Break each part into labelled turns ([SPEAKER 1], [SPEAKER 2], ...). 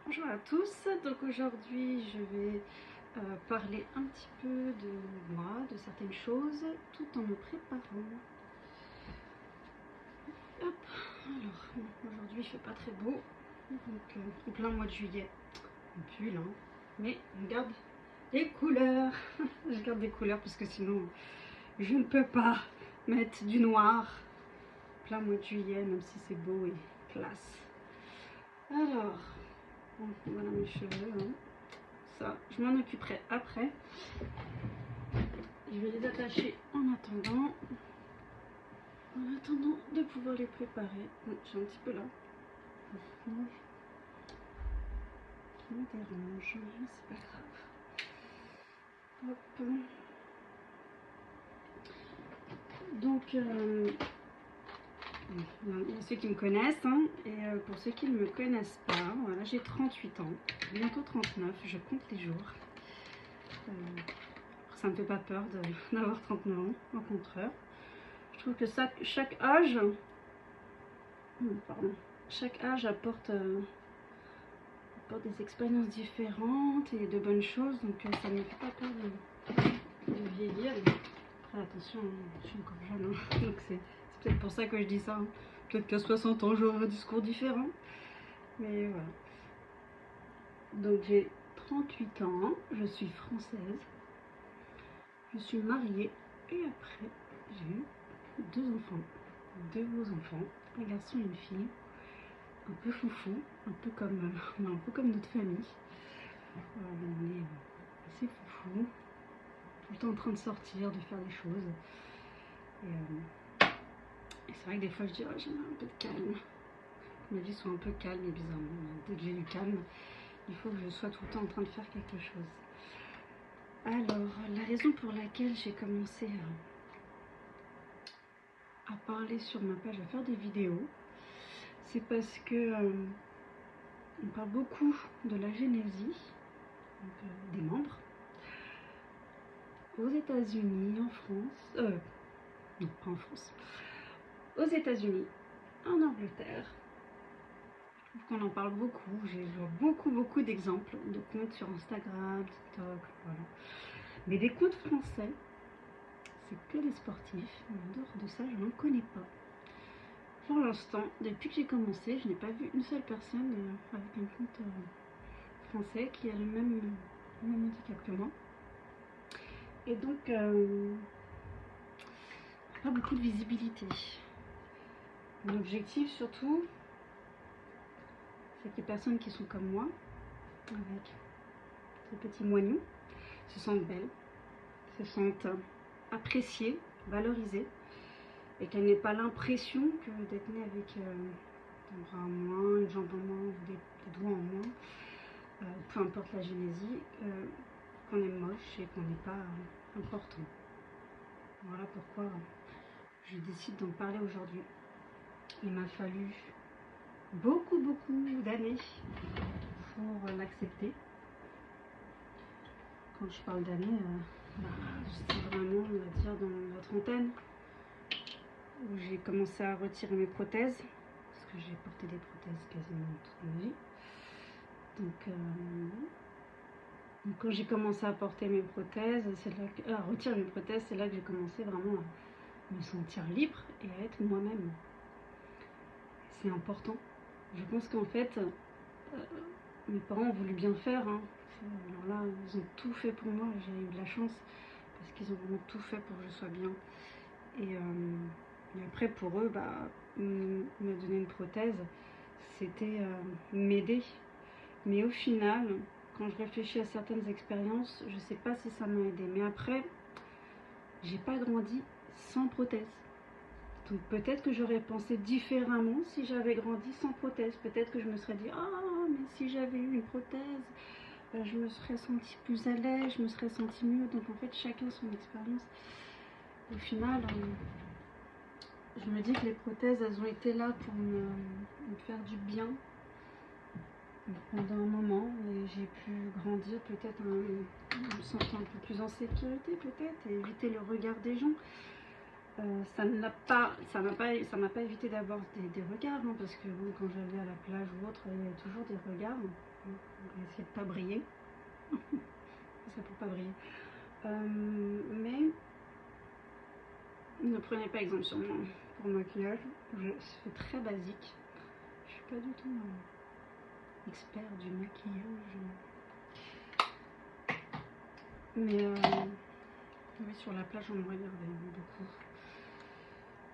[SPEAKER 1] Bonjour à tous, donc aujourd'hui je vais parler un petit peu de moi, de certaines choses, tout en me préparant. Hop, alors aujourd'hui il fait pas très beau, donc en plein mois de juillet, on pull, hein, mais on garde des couleurs, je garde des couleurs parce que sinon je ne peux pas mettre du noir plein mois de juillet, même si c'est beau et classe. Alors, bon, voilà mes cheveux, hein. Ça, je m'en occuperai après. Je vais les attacher en attendant de pouvoir les préparer. Bon, j'ai un petit peu là qui me dérange, mais c'est pas grave. Hop. Donc, il y a ceux qui me connaissent, hein, et pour ceux qui ne me connaissent pas, voilà, j'ai 38 ans, bientôt 39, je compte les jours. Ça me fait pas peur d'avoir 39 ans, au contraire. Je trouve que chaque âge, chaque âge apporte des expériences différentes et de bonnes choses, donc ça ne me fait pas peur de vieillir. Après, attention, je suis encore jeune, hein, donc c'est peut-être pour ça que je dis ça. Hein. Peut-être qu'à 60 ans, j'aurai un discours différent. Mais voilà. Donc j'ai 38 ans, je suis française, je suis mariée et après j'ai eu 2 beaux enfants, un garçon et une fille, un peu foufou, un peu comme notre famille. On est assez foufou, tout le temps en train de sortir, de faire des choses. Et c'est vrai que des fois je dis, oh, j'aimerais un peu de calme. Ma vie soit un peu calme et bizarrement, dès que j'ai du calme, il faut que je sois tout le temps en train de faire quelque chose. Alors, la raison pour laquelle j'ai commencé à parler sur ma page, à faire des vidéos, c'est parce que on parle beaucoup de la génésie, des membres, aux États-Unis, en France, non pas en France, aux États-Unis, en Angleterre. Je trouve qu'on en parle beaucoup, j'ai beaucoup d'exemples de comptes sur Instagram, TikTok, voilà. Mais des comptes français, c'est que des sportifs, mais en dehors de ça, je n'en connais pas. Pour l'instant, depuis que j'ai commencé, je n'ai pas vu une seule personne avec un compte français qui a le même handicap que moi. Et donc, pas beaucoup de visibilité. Mon objectif surtout, c'est que les personnes qui sont comme moi, avec ces petits moignons, se sentent belles, se sentent appréciées, valorisées, et qu'elles n'aient pas l'impression que d'être née avec un bras en moins, une jambe en moins, ou des doigts en moins, peu importe la génésie, qu'on est moche et qu'on n'est pas important. Voilà pourquoi je décide d'en parler aujourd'hui. Il m'a fallu beaucoup d'années pour l'accepter. Quand je parle d'années, c'est vraiment, on va dire, dans la trentaine, où j'ai commencé à retirer mes prothèses, parce que j'ai porté des prothèses quasiment toute ma vie. Donc quand j'ai commencé à porter mes prothèses, à retirer mes prothèses, c'est là que j'ai commencé vraiment à me sentir libre et à être moi-même. C'est important. Je pense qu'en fait, mes parents ont voulu bien faire. Hein. Alors là, ils ont tout fait pour moi. J'ai eu de la chance parce qu'ils ont vraiment tout fait pour que je sois bien. Et après, pour eux, me donner une prothèse, c'était m'aider. Mais au final, quand je réfléchis à certaines expériences, je ne sais pas si ça m'a aidé. Mais après, j'ai pas grandi sans prothèse. Donc peut-être que j'aurais pensé différemment si j'avais grandi sans prothèse. Peut-être que je me serais dit, mais si j'avais eu une prothèse, je me serais sentie plus à l'aise, je me serais sentie mieux. Donc en fait, chacun son expérience. Au final, je me dis que les prothèses, elles ont été là pour me faire du bien pendant un moment, et j'ai pu grandir peut-être en me sentant un peu plus en sécurité peut-être, et éviter le regard des gens. Ça m'a pas évité d'avoir des regards, hein, parce que bon, quand j'allais à la plage ou autre, il y avait toujours des regards. On va essayer de pas briller. Ça pour pas briller. Mais ne prenez pas exemple sur moi pour le maquillage. Je fais très basique. Je suis pas du tout expert du maquillage. Mais oui, sur la plage, on me regarde beaucoup.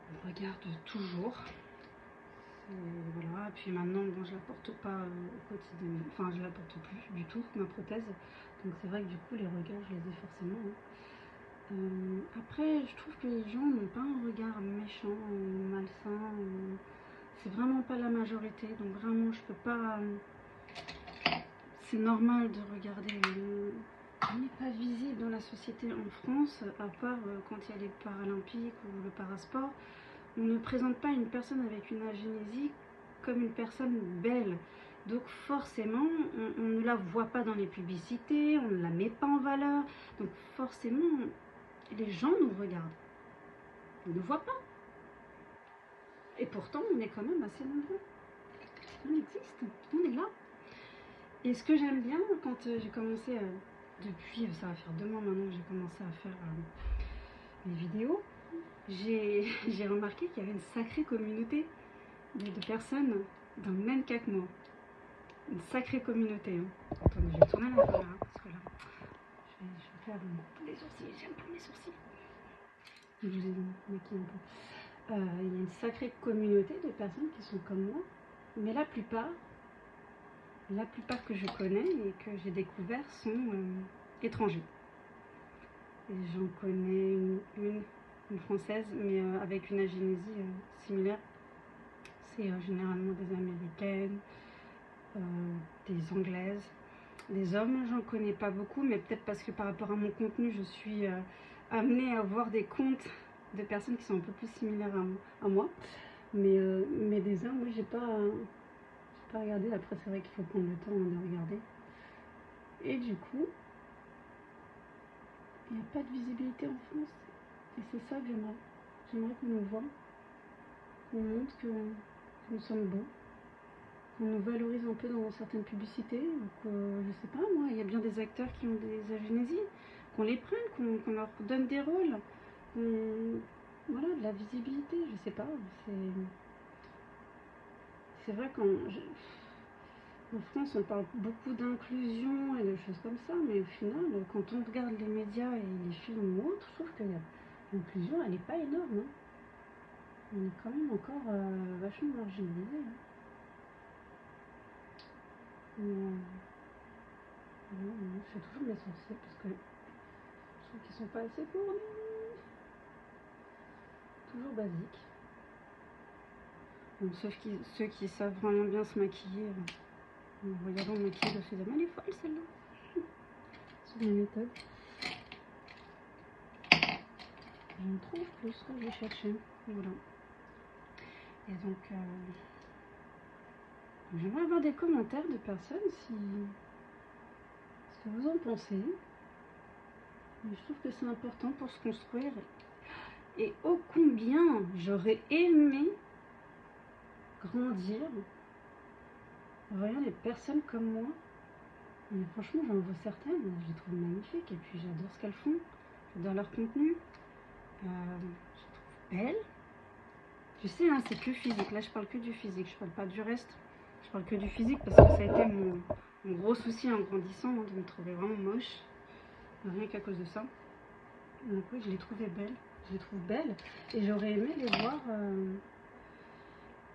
[SPEAKER 1] On me regarde toujours. Et voilà. Et puis maintenant, bon, je la porte pas au quotidien. Enfin, je la porte plus du tout, ma prothèse. Donc c'est vrai que du coup, les regards, je les ai forcément. Après, je trouve que les gens n'ont pas un regard méchant ou malsain. C'est vraiment pas la majorité. Donc vraiment, je peux pas. C'est normal de regarder. On n'est pas visible dans la société en France, à part quand il y a les Paralympiques ou le parasport. On ne présente pas une personne avec une agénésie comme une personne belle. Donc forcément, on ne la voit pas dans les publicités, on ne la met pas en valeur. Donc forcément, les gens nous regardent. Ils ne nous voient pas. Et pourtant, on est quand même assez nombreux. On existe, on est là. Et ce que j'aime bien, quand j'ai commencé, depuis, ça va faire 2 mois maintenant que j'ai commencé à faire les vidéos, j'ai remarqué qu'il y avait une sacrée communauté de personnes dans le même cas que moi. Une sacrée communauté. Hein. Attendez, je vais tourner la caméra parce que là, je vais faire les sourcils. J'aime pas mes sourcils. Je vous ai maquillé un peu. Il y a une sacrée communauté de personnes qui sont comme moi, mais la plupart que je connais et que j'ai découvert sont étrangers. Et j'en connais une française, mais avec une agénésie similaire. C'est généralement des américaines, des anglaises. Les hommes, j'en connais pas beaucoup, mais peut-être parce que par rapport à mon contenu, je suis amenée à voir des comptes de personnes qui sont un peu plus similaires à moi. Mais des hommes, moi, j'ai pas regardé. Après, c'est vrai qu'il faut prendre le temps de regarder. Et du coup, il n'y a pas de visibilité en France. Et c'est ça que j'aimerais. J'aimerais qu'on nous voit, qu'on montre que nous sommes beaux, qu'on nous valorise un peu dans certaines publicités. Donc, je sais pas, moi, il y a bien des acteurs qui ont des agénésies, qu'on les prenne, qu'on leur donne des rôles, voilà, de la visibilité, je sais pas. C'est vrai qu'en France, on parle beaucoup d'inclusion et de choses comme ça, mais au final, quand on regarde les médias et les films ou autres, je trouve que l'inclusion, elle n'est pas énorme. Hein. On est quand même encore vachement marginalisé. Hein. Je fais toujours mes sourcils parce que je trouve qu'ils sont pas assez fournis. Toujours basique. Bon, sauf ceux qui savent vraiment bien se maquiller. En regardant le maquillage, je me disais, mais elle est folle celle-là. C'est une méthode. J'en trouve plus que je cherchais. Voilà. Et donc, j'aimerais avoir des commentaires de personnes ce que vous en pensez. Je trouve que c'est important pour se construire. Et ô combien j'aurais aimé grandir en voyant des personnes comme moi. Mais franchement, j'en vois certaines, je les trouve magnifiques. Et puis j'adore ce qu'elles font. J'adore leur contenu. Je les trouve belles. Je sais, hein, c'est que physique. Là, je parle que du physique. Je parle pas du reste. Je parle que du physique parce que ça a été mon gros souci en grandissant, hein, de me trouver vraiment moche. Rien qu'à cause de ça. Donc oui, je les trouvais belles. Je les trouve belles. Et j'aurais aimé les voir.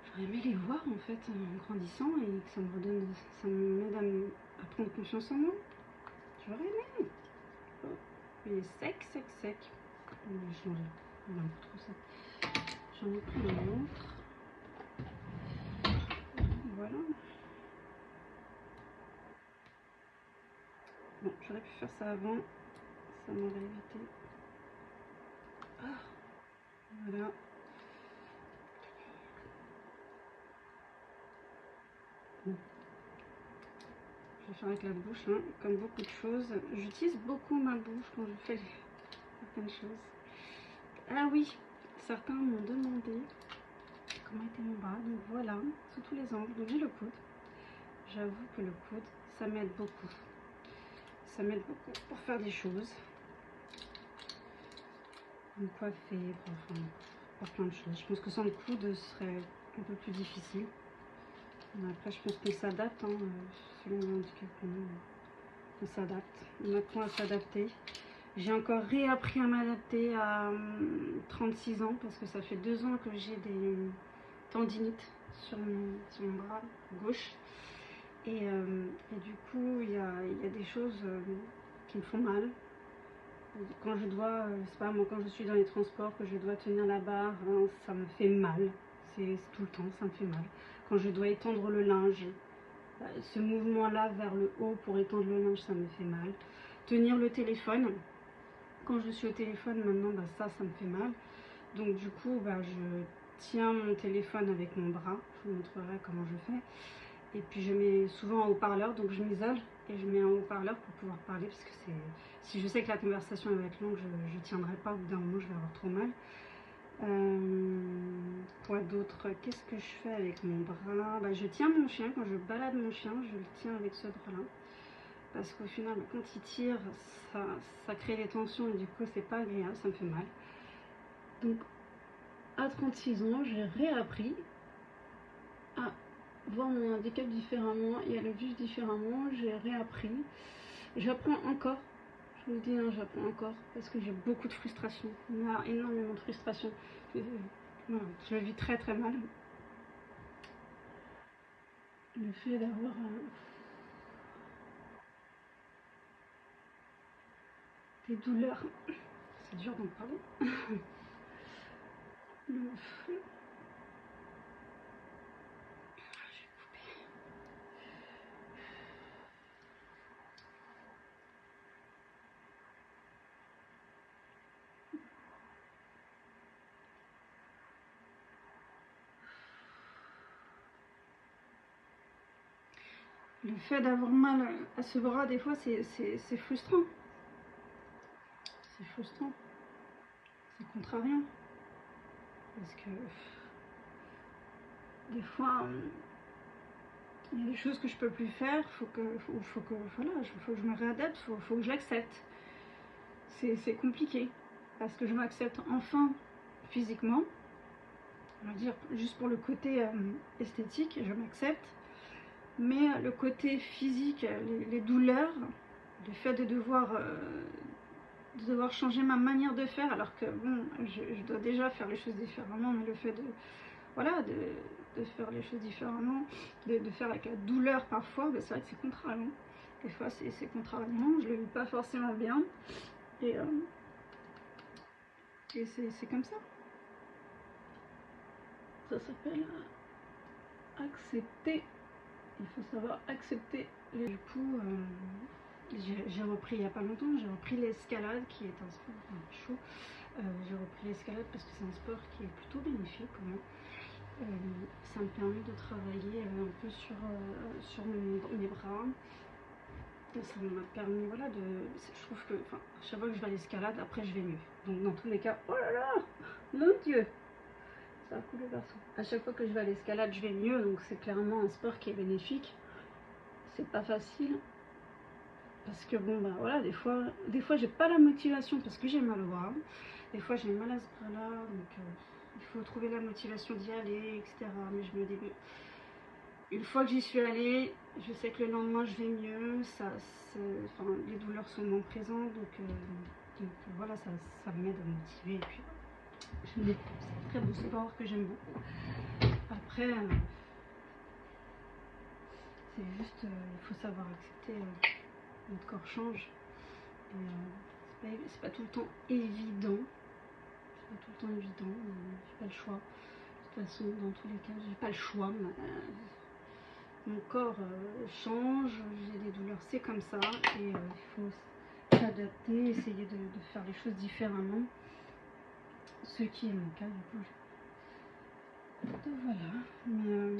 [SPEAKER 1] J'aurais aimé les voir en fait en grandissant et que ça me redonne, ça m'aide à prendre confiance en moi. J'aurais aimé. Oh, il est sec. Je vais changer. Il est un peu trop sec. J'en ai pris un autre. Voilà. Bon, j'aurais pu faire ça avant. Ça m'aurait évité. Ah, voilà. Bon. Je vais faire avec la bouche, hein, comme beaucoup de choses. J'utilise beaucoup ma bouche quand je fais certaines choses. Ah oui, certains m'ont demandé comment était mon bras. Donc voilà, sous tous les angles. Donc j'ai le coude. J'avoue que le coude, ça m'aide beaucoup. Ça m'aide beaucoup pour faire des choses. Me coiffer, enfin, pour plein de choses. Je pense que sans le coude, ce serait un peu plus difficile. Mais après, je pense qu'on s'adapte, hein, selon le handicap on s'adapte. On apprend à s'adapter. J'ai encore réappris à m'adapter à 36 ans, parce que ça fait 2 ans que j'ai des tendinites sur mon bras gauche. Et du coup, il y a des choses qui me font mal. Quand je dois, c'est pas moi, quand je suis dans les transports, que je dois tenir la barre, hein, ça me fait mal. C'est tout le temps, ça me fait mal. Quand je dois étendre le linge, ce mouvement-là vers le haut pour étendre le linge, ça me fait mal. Tenir le téléphone, quand je suis au téléphone maintenant, ça me fait mal. Donc du coup, je tiens mon téléphone avec mon bras. Je vous montrerai comment je fais. Et puis je mets souvent un haut-parleur, donc je m'isole et je mets un haut-parleur pour pouvoir parler, parce que si je sais que la conversation va être longue, je ne tiendrai pas, au bout d'un moment je vais avoir trop mal. Quoi d'autre? Qu'est-ce que je fais avec mon bras? Je tiens mon chien, quand je balade mon chien, je le tiens avec ce bras-là. Parce qu'au final, quand il tire, ça crée des tensions et du coup c'est pas agréable, ça me fait mal. Donc à 36 ans, j'ai réappris à voir mon handicap différemment et à le vivre différemment. J'ai réappris. J'apprends encore. Je vous le dis, hein, j'apprends encore parce que j'ai beaucoup de frustration. Il y a énormément de frustration. Je le vis très très mal. Le fait d'avoir des douleurs, c'est dur d'en parler. Le fait d'avoir mal à ce bras, des fois, c'est frustrant. C'est frustrant. C'est contrariant. Parce que des fois, il y a des choses que je peux plus faire. Faut que je me réadapte. Faut que je l'accepte. C'est compliqué. Parce que je m'accepte enfin physiquement. On va dire juste pour le côté esthétique, je m'accepte. Mais le côté physique, les douleurs, le fait de devoir changer ma manière de faire, alors que bon, je dois déjà faire les choses différemment, mais le fait de faire les choses différemment, de faire avec la douleur parfois, c'est vrai que c'est contrariant. Des fois c'est contrariant, je le vis pas forcément bien, et c'est comme ça. Ça s'appelle accepter. Il faut savoir accepter. Et du coup, j'ai repris il n'y a pas longtemps, j'ai repris l'escalade qui est un sport chaud. J'ai repris l'escalade parce que c'est un sport qui est plutôt bénéfique pour moi. Ça me permet de travailler un peu sur mes bras. Et ça m'a permis, voilà, je trouve que, à chaque fois que je vais à l'escalade, après je vais mieux. Donc dans tous les cas, oh là là, mon Dieu, ça a coulé garçon. À chaque fois que je vais à l'escalade, je vais mieux, donc c'est clairement un sport qui est bénéfique. C'est pas facile. Parce que bon, voilà, des fois j'ai pas la motivation parce que j'ai mal au bras. Des fois j'ai mal à ce bras-là, donc il faut trouver la motivation d'y aller, etc. Mais je me dis, une fois que j'y suis allée, je sais que le lendemain je vais mieux, les douleurs sont moins présentes, donc voilà, ça m'aide à me motiver. Et puis, c'est un très beau sport que j'aime beaucoup. Après, c'est juste, il faut savoir accepter, notre corps change. Et c'est pas tout le temps évident. C'est pas tout le temps évident, j'ai pas le choix. De toute façon, dans tous les cas, j'ai pas le choix. Mon corps change, j'ai des douleurs, c'est comme ça. Et il faut s'adapter, essayer de faire les choses différemment. Ce qui est mon cas, du coup. Donc voilà. Mais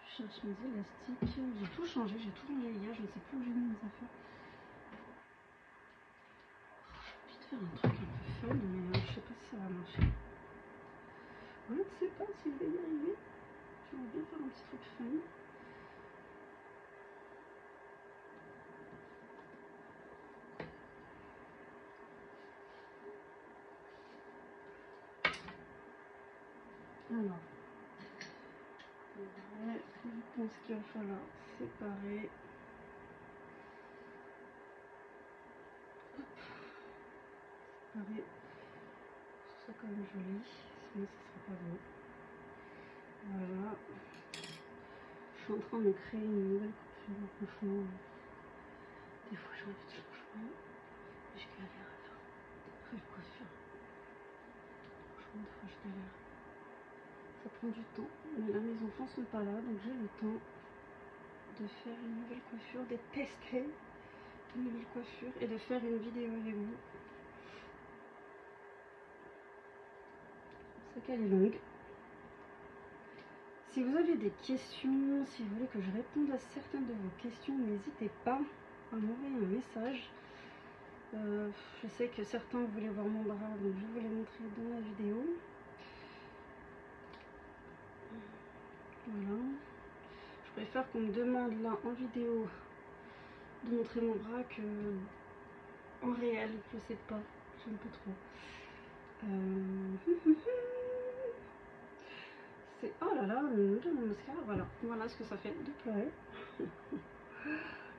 [SPEAKER 1] je cherche mes élastiques. J'ai tout changé hier, je ne sais plus où j'ai mis mes affaires. J'ai envie de faire un truc un peu fun, mais je sais pas si ça va marcher. Je ne sais pas si je vais y arriver. J'aimerais bien faire un petit truc fun. Alors, je pense qu'il va falloir séparer. Hop. Séparer. Je trouve ça quand même joli, sinon ça sera pas beau. Voilà. Je suis en train de créer une nouvelle coiffure, franchement. Des fois j'ai envie de changement. Et je galère à faire une coiffure. Franchement, des fois je galère. Ça prend du temps. Mais là mes enfants sont pas là, donc j'ai le temps de faire une nouvelle coiffure, de tester une nouvelle coiffure et de faire une vidéo avec vous. C'est qu'elle est longue. Si vous avez des questions, si vous voulez que je réponde à certaines de vos questions, n'hésitez pas à m'envoyer un message. Je sais que certains voulaient voir mon bras, donc je vais vous les montrer dans la vidéo. Voilà. Je préfère qu'on me demande là en vidéo de montrer mon bras que en réel. Je sais pas, j'aime pas trop. C'est oh là là, le mascara, voilà ce que ça fait de pleurer.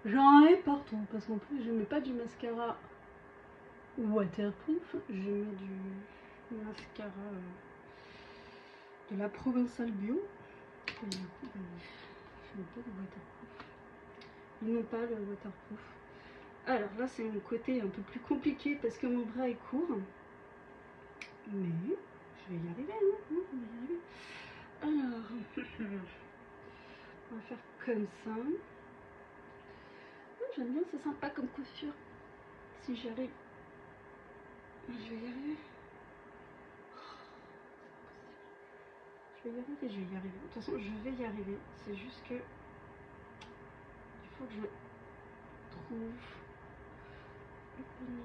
[SPEAKER 1] J'en ai partout parce qu'en plus je mets pas du mascara waterproof, je mets du mascara de la Provençal Bio. Et du coup, je mets pas de waterproof. Ils n'ont pas le waterproof. Alors là c'est mon côté un peu plus compliqué parce que mon bras est court, mais je vais y arriver, hein, on va y arriver. Alors, on va faire comme ça. J'aime bien, c'est sympa comme coiffure. Si j'y arrive, je vais y arriver. Je vais y arriver, je vais y arriver. De toute façon, je vais y arriver. C'est juste que il faut que je trouve le bon.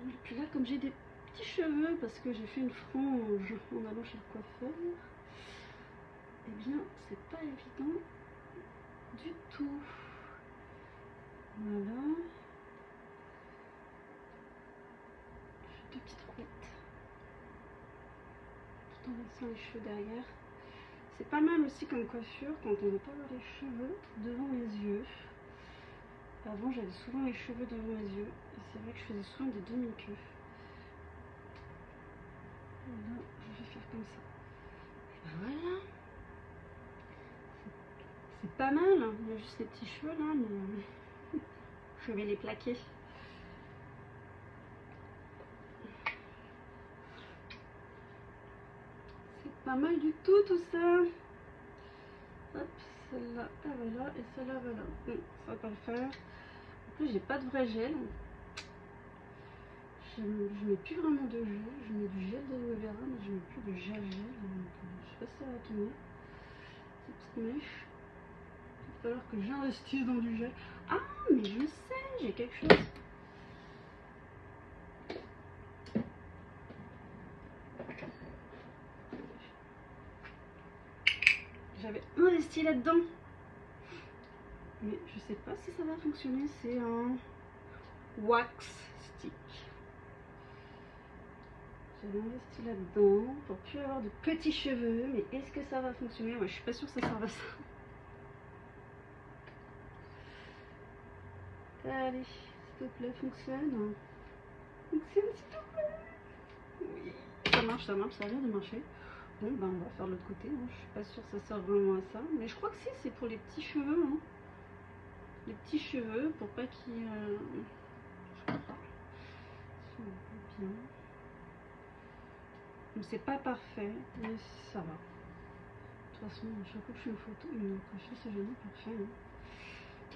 [SPEAKER 1] Et puis là, comme j'ai des petits cheveux, parce que j'ai fait une frange en allant chez le coiffeur, eh bien, c'est pas évident du tout. Voilà. Je fais deux petites roulettes. Tout en laissant les cheveux derrière. C'est pas mal aussi comme coiffure quand on veut pas avoir les cheveux devant les yeux. Avant j'avais souvent les cheveux devant les yeux et c'est vrai que je faisais souvent des demi-queues. Voilà, je vais faire comme ça. Et ben voilà. C'est pas mal, hein. Il y a juste les petits cheveux là, mais je vais les plaquer. C'est pas mal du tout ça. Hop, celle-là, voilà, et celle-là, voilà. Ça va pas le faire. En plus, j'ai pas de vrai gel. Je mets plus vraiment de gel. Je mets du gel d'aloe vera, mais je mets plus de gel. Donc, je sais pas si ça va tenir. Cette petite mèche. Il va falloir que j'investisse dans du gel. Ah, mais je sais, j'ai quelque chose. J'avais investi là-dedans. Mais je sais pas si ça va fonctionner. C'est un wax stick. J'avais investi là-dedans pour plus avoir de petits cheveux. Mais est-ce que ça va fonctionner? Moi, je suis pas sûre que ça serve à ça. Allez, s'il te plaît, fonctionne. Fonctionne, s'il te plaît. Oui, ça marche, ça a l'air de marcher. Bon, ben on va faire de l'autre côté. Hein. Je suis pas sûre que ça sert vraiment à ça. Mais je crois que si, c'est pour les petits cheveux. Hein. Les petits cheveux, pour pas qu'ils... je crois pas. Si on voit bien. Donc c'est pas parfait, mais ça va. De toute façon, à chaque fois que je fais une photo, une coiffure, c'est jamais parfait. Hein.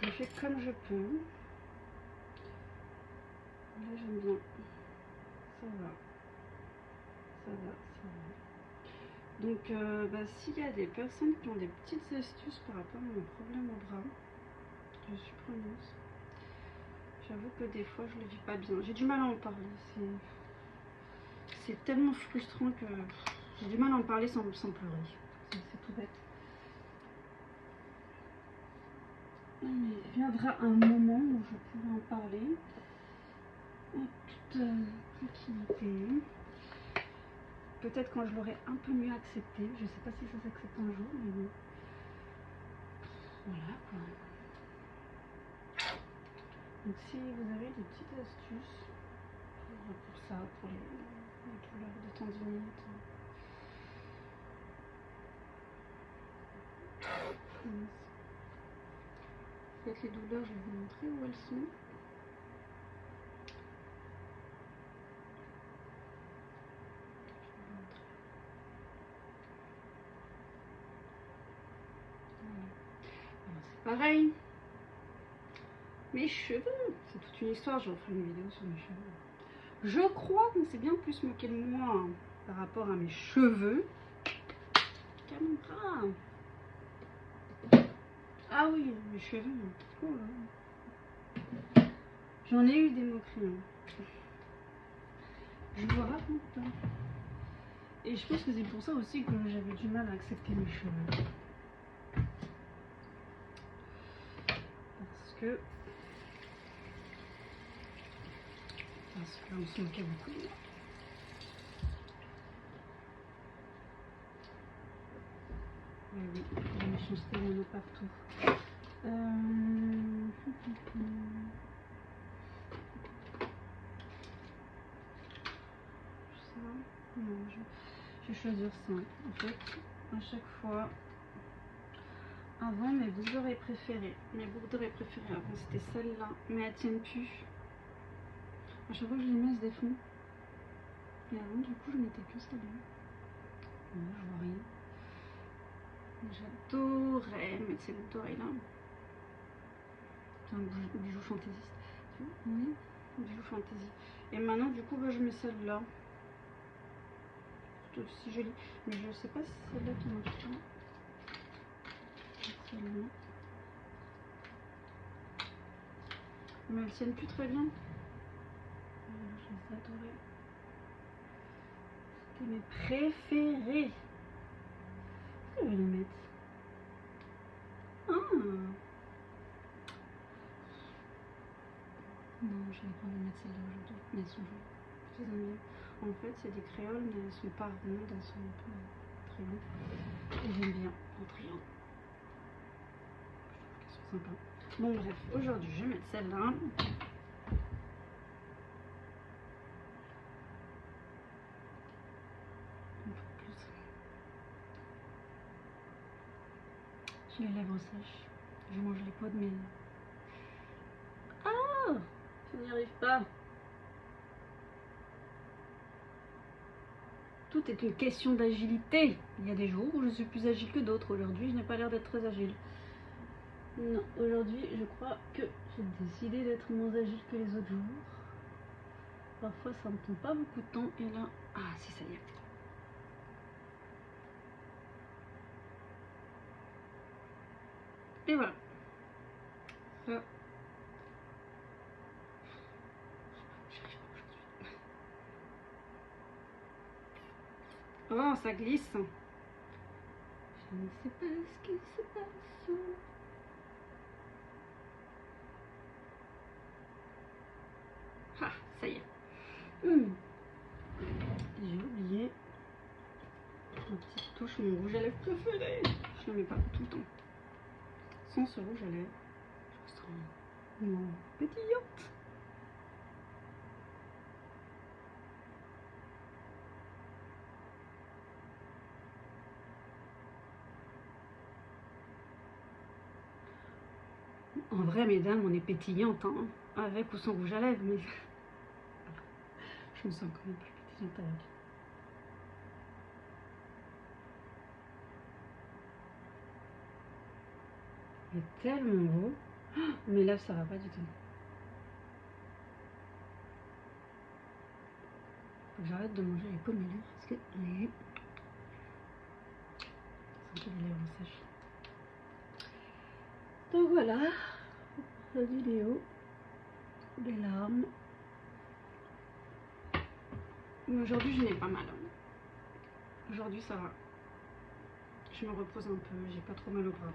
[SPEAKER 1] Je fais comme je peux. Là, j'aime bien. Ça va. Ça va, ça va. Donc, s'il y a des personnes qui ont des petites astuces par rapport à mon problème au bras, je suis preneuse. J'avoue que des fois, je le vis pas bien. J'ai du mal à en parler. C'est tellement frustrant que j'ai du mal à en parler sans pleurer. C'est tout bête. Mais il viendra un moment où je pourrai en parler en toute tranquillité. Peut-être quand je l'aurai un peu mieux accepté. Je sais pas si ça s'accepte un jour, mais bon. Voilà quoi. Donc si vous avez des petites astuces pour ça, pour les douleurs de tendinite. En fait, les douleurs, je vais vous montrer où elles sont. Alors, c'est pareil. Mes cheveux, c'est toute une histoire, je referai une vidéo sur mes cheveux. Je crois qu'on s'est bien plus moqué de moi hein, par rapport à mes cheveux qu'à mon bras. Ah oui, mes cheveux. Oh là. J'en ai eu des moqueries. Hein. Je vous raconte pas. Et je pense que c'est pour ça aussi que j'avais du mal à accepter mes cheveux. Parce qu'on se moquait beaucoup de moi. Oui, la méchanceté, il y en a partout. Ça, non, je vais choisir ça. En fait, à chaque fois, avant mes boucles d'oreilles préférées, avant c'était celle-là, mais elles tiennent plus. À chaque fois que je les mets, elles se défont. Et avant, du coup, je mettais que celle-là. Bon, je vois rien. J'adorais mettre ces boucles d'oreilles là. C'est un bijou fantaisiste. Oui, bijou fantaisie. Et maintenant, du coup, bah, je mets celle-là. C'est aussi joli. Mais je sais pas si c'est celle-là qui marche pas. Celle-là. Mais elles tiennent plus très bien. Je les adorais. C'était mes préférés. Je vais les mettre. Ah. Non, je vais pas mettre celle-là aujourd'hui. Mais elles sont jolies. Je les aime bien. En fait, c'est des créoles, mais elles sont pas rondes, elles sont un peu triangles. Et j'aime bien en triangle. Je trouve qu'elles sont sympas. Bon, bref, aujourd'hui, je vais mettre celle-là. J'ai les lèvres sèches. Je mange les pots de mes... Ah, je n'y arrive pas. Tout est une question d'agilité. Il y a des jours où je suis plus agile que d'autres. Aujourd'hui, je n'ai pas l'air d'être très agile. Non, aujourd'hui, je crois que j'ai décidé d'être moins agile que les autres jours. Parfois, ça ne me prend pas beaucoup de temps. Et là, ah, si, ça y est. Et voilà. Ça. Oh, ça glisse. Je ne sais pas ce qui se passe. Ah, ça y est. J'ai oublié ma petite touche, mon rouge à lèvres préféré. Je ne le mets pas tout le temps. Sans ce rouge à lèvres, je serai pétillante. En vrai, mesdames, on est pétillante, hein, avec ou sans rouge à lèvres, mais je me sens quand même plus pétillante avec. Il est tellement beau. Mes lèvres, ça va pas du tout. Faut que j'arrête de manger les pommes de lèvres parce que c'est un peu les lèvres sèches. Donc voilà, la vidéo, des larmes. Mais aujourd'hui, je n'ai pas mal. Aujourd'hui, ça va. Je me repose un peu, j'ai pas trop mal au bras.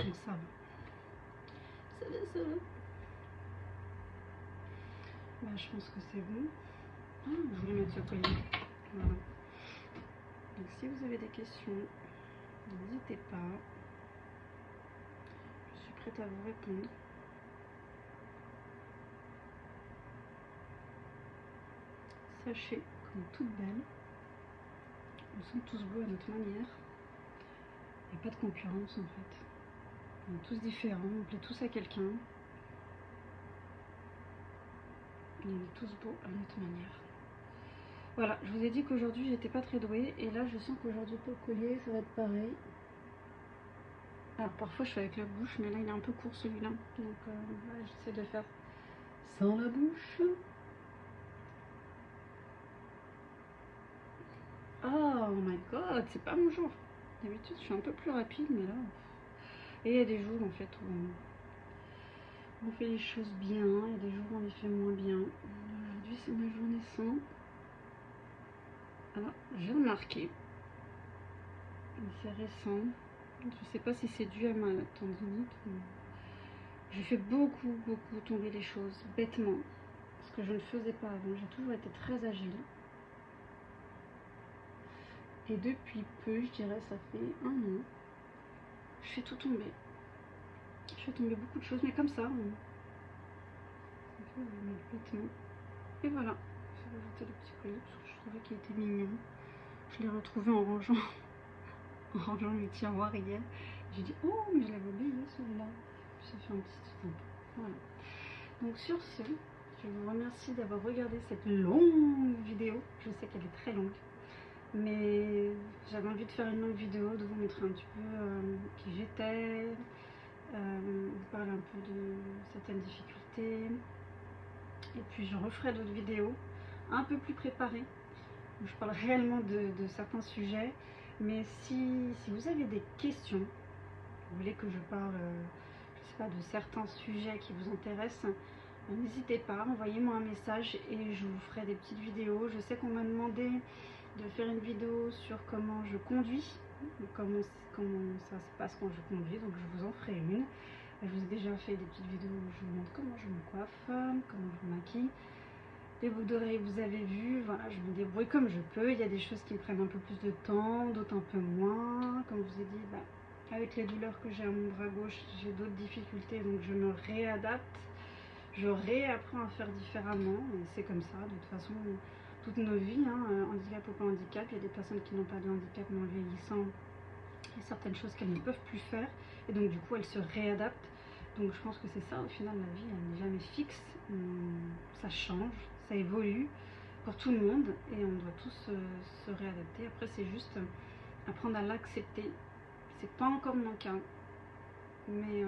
[SPEAKER 1] Donc ça va. ça va. Bah, je pense que c'est bon. Ah, je voulais mettre ce collier. Voilà. Donc si vous avez des questions, n'hésitez pas. Je suis prête à vous répondre. Sachez qu'on est toutes belles. Nous sommes tous beaux à notre manière. Il n'y a pas de concurrence en fait. On est tous différents, on plaît tous à quelqu'un. Et on est tous beaux à notre manière. Voilà, je vous ai dit qu'aujourd'hui j'étais pas très douée. Et là je sens qu'aujourd'hui pour le collier ça va être pareil. Alors parfois je fais avec la bouche, mais là il est un peu court celui-là. Donc voilà, j'essaie de faire sans la bouche. Oh my god, c'est pas mon jour. D'habitude je suis un peu plus rapide, mais là... Et il y a des jours en fait où on fait les choses bien, il y a des jours où on les fait moins bien. Aujourd'hui c'est ma journée sans. Alors j'ai remarqué, c'est récent, je sais pas si c'est dû à ma tendinite, je fais beaucoup tomber les choses bêtement, ce que je ne faisais pas avant. J'ai toujours été très agile. Et depuis peu, je dirais ça fait 1 an, je fais tout tomber. Je fais tomber beaucoup de choses, mais comme ça, bêtement. Et voilà, j'ai rajouté le petit collier parce que je trouvais qu'il était mignon. Je l'ai retrouvé en rangeant le tiroir hier. J'ai dit oh mais je l'avais oublié celui-là. Ça fait un petit stamp. Voilà. Donc sur ce, je vous remercie d'avoir regardé cette longue vidéo. Je sais qu'elle est très longue, mais j'avais envie de faire une longue vidéo, de vous montrer un petit peu qui j'étais, vous parler un peu de certaines difficultés. Et puis je referai d'autres vidéos un peu plus préparées où je parle réellement de certains sujets. Mais si vous avez des questions, vous voulez que je parle je sais pas, de certains sujets qui vous intéressent, n'hésitez pas, envoyez-moi un message et je vous ferai des petites vidéos. Je sais qu'on m'a demandé de faire une vidéo sur comment je conduis, comment ça se passe quand je conduis, donc je vous en ferai une. Je vous ai déjà fait des petites vidéos où je vous montre comment je me coiffe, comment je me maquille. Les boucles d'oreilles, vous avez vu, voilà, je me débrouille comme je peux. Il y a des choses qui me prennent un peu plus de temps, d'autres un peu moins. Comme je vous ai dit, avec les douleurs que j'ai à mon bras gauche, j'ai d'autres difficultés, donc je me réadapte. Je réapprends à faire différemment, et c'est comme ça, de toute façon, toutes nos vies, handicap ou pas handicap. Il y a des personnes qui n'ont pas de handicap, mais en vieillissant, il y a certaines choses qu'elles ne peuvent plus faire, et donc du coup, elles se réadaptent. Donc je pense que c'est ça, au final, la vie, elle n'est jamais fixe, ça change, ça évolue pour tout le monde, et on doit tous se réadapter. Après, c'est juste apprendre à l'accepter. C'est pas encore mon cas, mais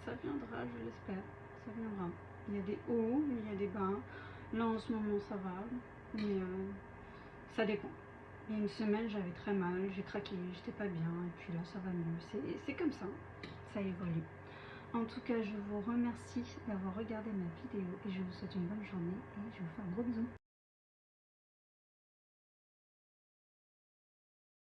[SPEAKER 1] ça viendra, je l'espère, ça viendra. Il y a des hauts, il y a des bas. Là, en ce moment, ça va, mais ça dépend. Il y a une semaine, j'avais très mal, j'ai craqué, j'étais pas bien, et puis là, ça va mieux. C'est comme ça évolue. En tout cas, je vous remercie d'avoir regardé ma vidéo et je vous souhaite une bonne journée et je vous fais un gros bisou.